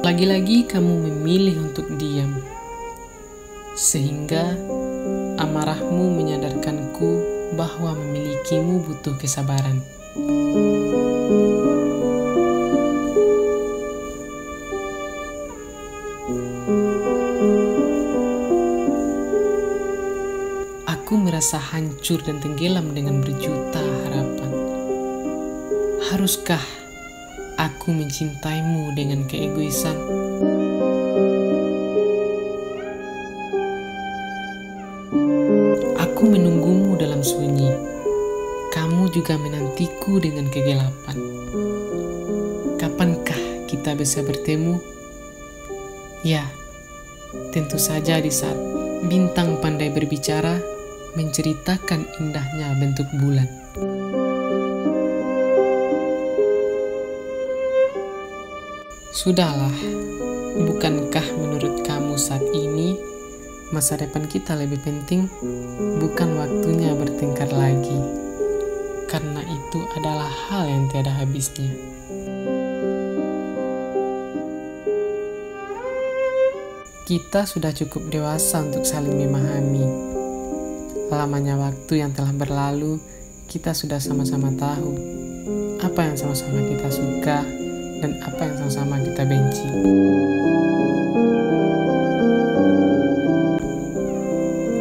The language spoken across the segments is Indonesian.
Lagi-lagi kamu memilih untuk diam, sehingga amarahmu menyadarkanku bahwa memilikimu butuh kesabaran. Aku merasa hancur dan tenggelam dengan berjuta harapan. Haruskah aku mencintaimu dengan keegoisan? Aku menunggumu dalam sunyi. Kamu juga menantiku dengan kegelapan. Kapankah kita bisa bertemu? Ya, tentu saja di saat bintang pandai berbicara, menceritakan indahnya bentuk bulan. Sudahlah, bukankah menurut kamu saat ini masa depan kita lebih penting? Bukan waktunya bertengkar lagi, karena itu adalah hal yang tiada habisnya. Kita sudah cukup dewasa untuk saling memahami. Lamanya waktu yang telah berlalu, kita sudah sama-sama tahu apa yang sama-sama kita suka dan apa yang sama-sama kita benci.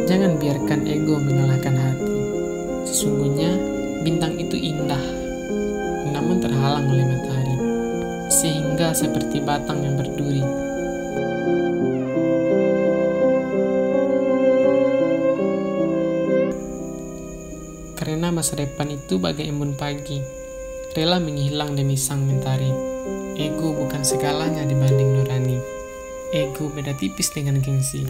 Jangan biarkan ego menyalahkan hati. Sesungguhnya bintang itu indah, namun terhalang oleh matahari, sehingga seperti batang yang berduri. Karena masa depan itu bagai embun pagi, rela menghilang demi sang mentari. Ego bukan segalanya dibanding nurani. Ego beda tipis dengan gengsi.